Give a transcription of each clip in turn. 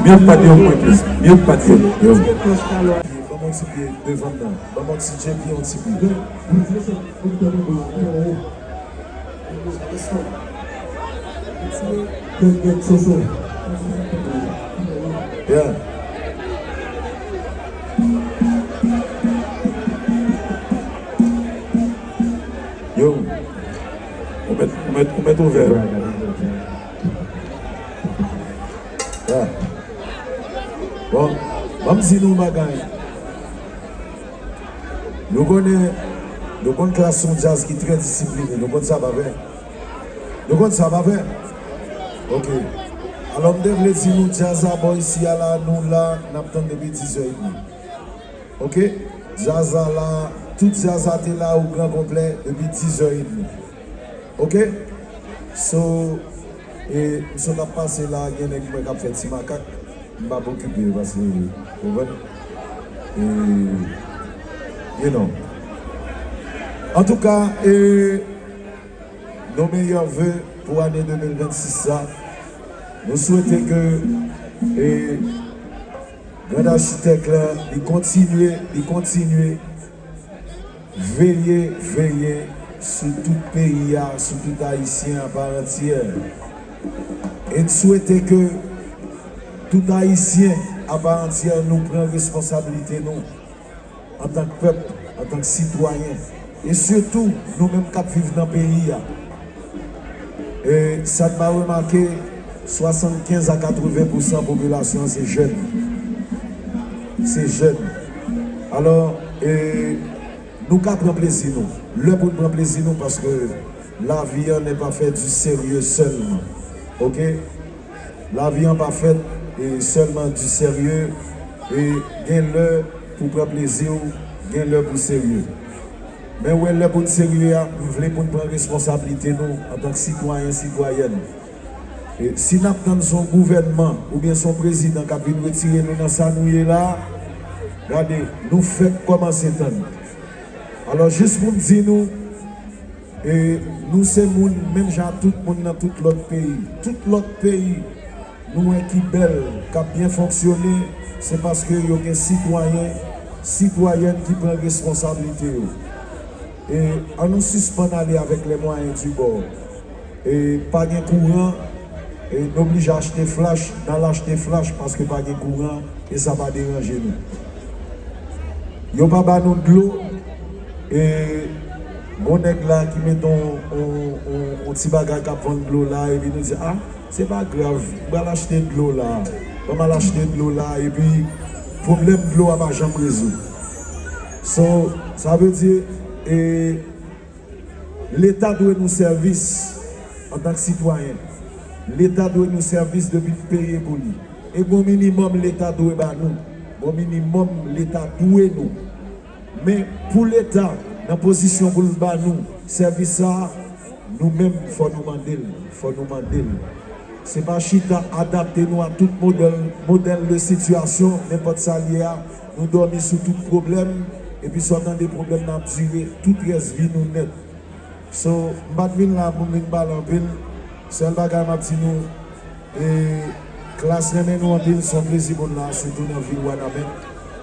Mieux pas dire moins plus. Mieux pas dire. Comment c'est pied devant nous? Comment c'est pied pied en petit pied? Yeah. Yo. On met ouvert. Yeah. Bon, même si nous bagaille, nous connaissons classe son jazz qui est très disciplinée, nous connaissons ça pas faire. Nous connaissons ça pas faire. Ok. Alors, je devrais dire nous jazz à boy ici, là, nous là, nous attendons depuis 10h30. Ok? Jazz là, tout jazz à là au grand complet depuis 10h30. Ok? So, et nous sommes passés là, il y a des gens qui ont fait petit macaque. Je ne vais pas m'occuper parce que, vous voyez? You know. En tout cas, nos meilleurs vœux pour l'année 2026, nous souhaitons que le grand architecte continue veiller sur tout pays, sur tout haïtien à part entière. Et nous souhaitons que tout haïtien à part entière nous prenne responsabilité nous, en tant que peuple, en tant que citoyen. Et surtout, nous-mêmes qui vivons dans le pays. Et ça m'a remarqué, 75 à 80% de la population, c'est jeune. C'est jeune. Alors, nous prenons plaisir, nous. Le pour prendre plaisir, nous, parce que la vie n'est pas faite du sérieux seulement. Ok? La vie n'est pas faite seulement du sérieux. Et gain-le pour prendre plaisir, gain-le pour sérieux. Mais où est le pour sérieux, nous voulons prendre responsabilité, nous, en tant que citoyens, citoyennes. Et si nous avons son gouvernement ou bien son président qui a pu retirer nous dans sa nouille là, regardez, nous faisons comment c'est. Alors, juste pour nous dire, nous sommes même genre tout le monde dans tout l'autre pays. Tout l'autre pays, nous qui belle, qui a bien fonctionné, c'est parce qu'il y a des citoyens, citoyennes qui prennent responsabilité. Et on nous suspend d'aller avec les moyens du bord. Et pas de courant, et nous oblige à acheter flash, dans l'acheter flash parce que pas de courant et ça va déranger nous. Il n'y a pas de l'eau et mon nègre là qui met un petit bagage qui prend de l'eau là et puis nous dit ah c'est pas grave, on va l'acheter de l'eau là, on va l'acheter de l'eau là et puis problème de l'eau va jamais résoudre. So, ça veut dire et l'État doit nous servir en tant que citoyen. L'État doit nous servir depuis payer pour lui. Et au minimum, l'État doit nous. Au minimum, l'État doit nous. Mais pour l'État, dans la position pour nous, service ça, nous-mêmes, il faut nous demander. Ce n'est pas chita adapter nous à tout modèle de situation, n'importe ça lié à nous dormir sur tout problème. Et puis, soit dans des problèmes dans durer, toute reste vie nous net. So, je ne vais pas là pour me baller en pile. Seul bagage m'a dit nous. Et classe nous en pile, son plaisir pour là, surtout dans la ville Wanamen.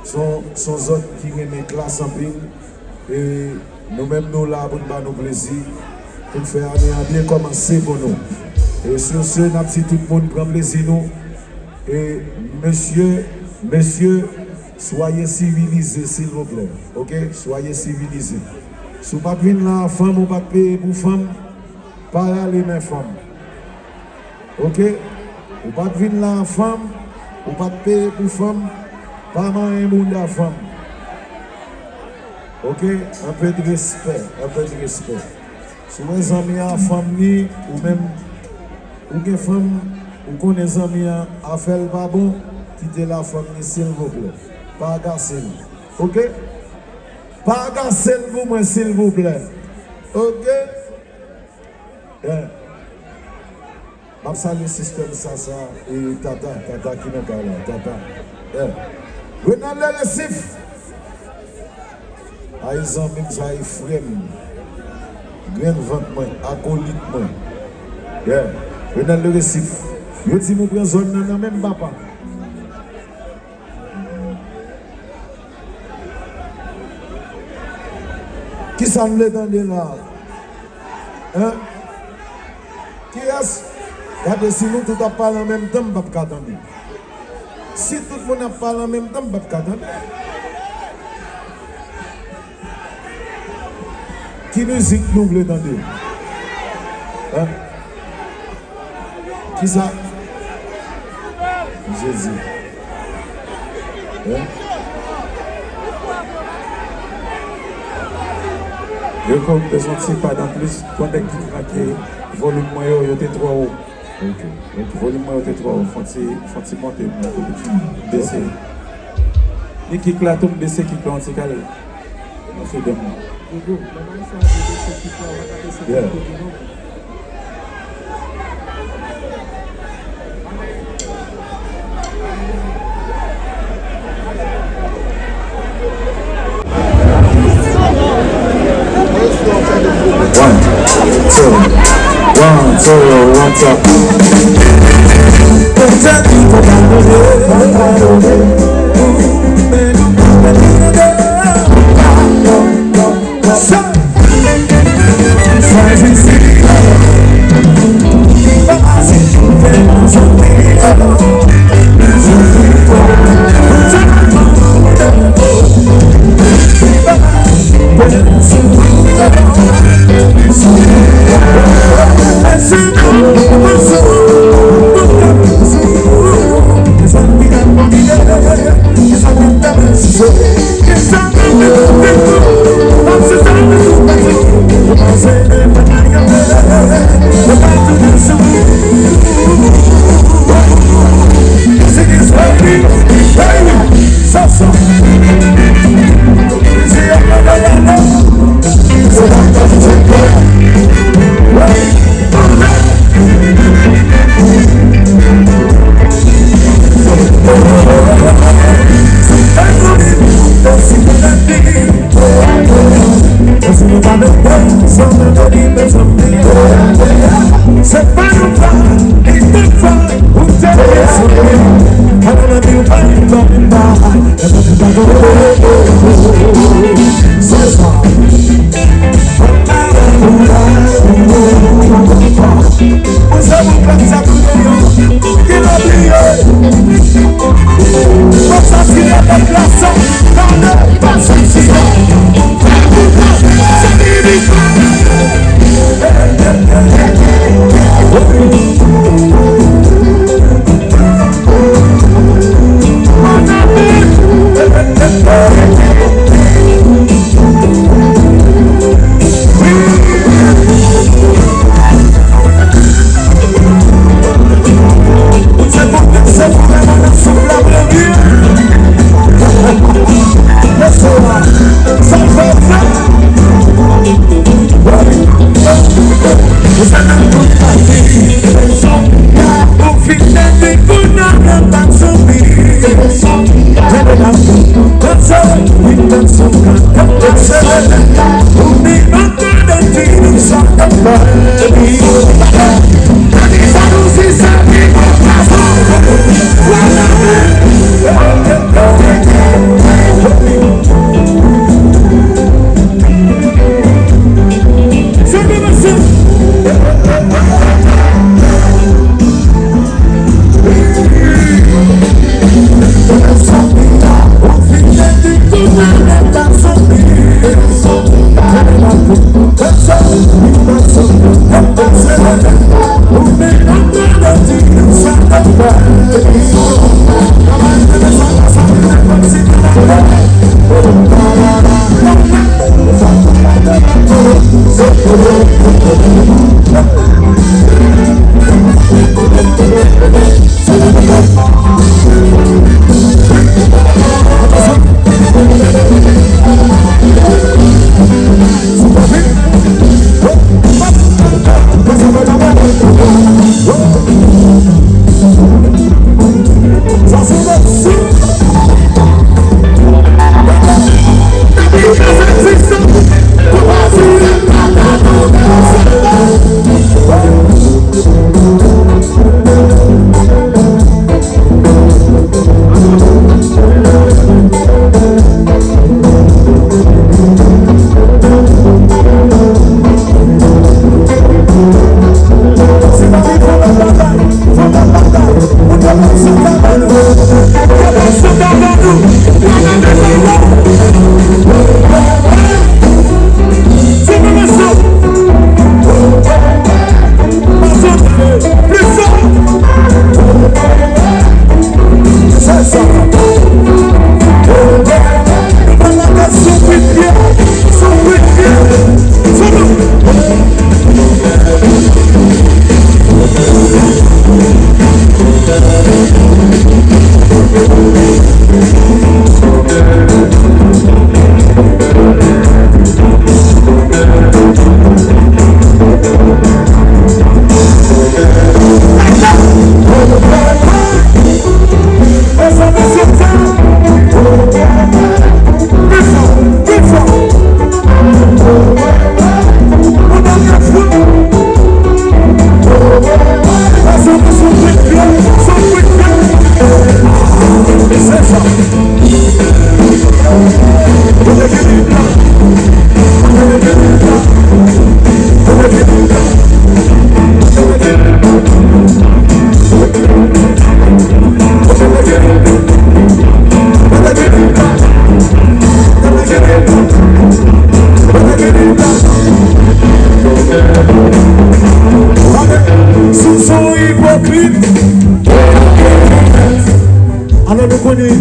Son autres qui remet classe en pile. Et nous-mêmes nous là pour nous plaisir. Pour faire bien commencer pour nous. Et sur ce, nous avons tout le monde prend plaisir nous. Et monsieur, soyez civilisés, s'il vous plaît. Ok? Soyez civilisés. Si vous ne pouvez pas la femme, vous ne pouvez pas payer pour femme, pas les mêmes femmes. Ok? Vous ne pouvez pas la femme, vous ne pouvez pas payer pour femme, pas un monde à femme. Ok? Un peu de respect, Si vous avez des amis femme, ou même, ou des femmes, ou connaissez des amis à faire le pas bon, quittez la femme, s'il vous plaît. Pas agacer. Ok? Pas agacer pour moi, s'il vous plaît. Ok? Yeah. Je salue le système ça et Tata qui n'est pas là. Tata. Yeah. Renan le récif. Aïe, même ça, il frère. Grain vente moi, acolyte moi. Yeah. Renan le récif. Je dis, je prends zone dans même papa. Qui s'en est dans là? Hein? Qui est-ce? Regardez, si nous tous parlons en même temps, je ne peux pas attendre. Si tout le monde parle en même temps, je ne peux pas attendre. Qui musique nous voulons entendre? Hein? Qui ça? Jésus. Hein? Je compte de sortir pas dans plus quand il craqué volume moyen il était trop haut. Ok. Volume moyen était trop haut. Faut monter baisser. Ni qui là tombe baisser qui là anti calé. On fait de moi. Yeah. One, two, one, two. Alors nous connaissons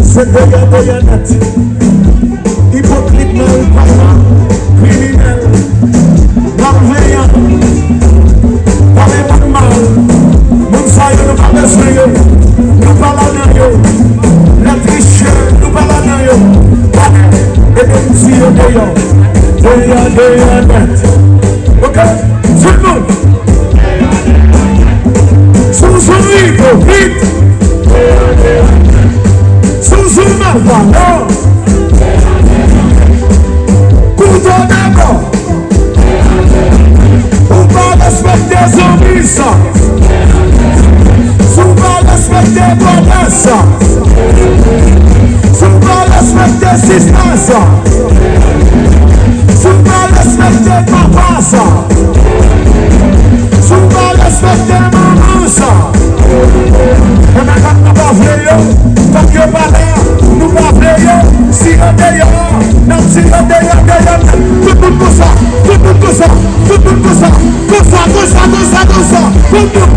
c'est de net. Hypocrite, criminel, malveillant, pas les bonnes mal. Nous savons pas besoin, nous parlons la triche, nous parlons et nous disons de net. Ok, tout le monde. Sous hypocrite, sous malveillant, couteau d'accord, ou pas respecter son mission, sous pas respecter promesse, sous pas respecter assistance, sous pas respecter papa, sous pas respecter maman. On a quand nous pas voulu, parce que pas là, nous pas voulu, si on d'ailleurs, non, si on d'ailleurs, tout le monde pour ça, tout le monde pour ça, tout le monde pour ça, tout le monde. Tout le monde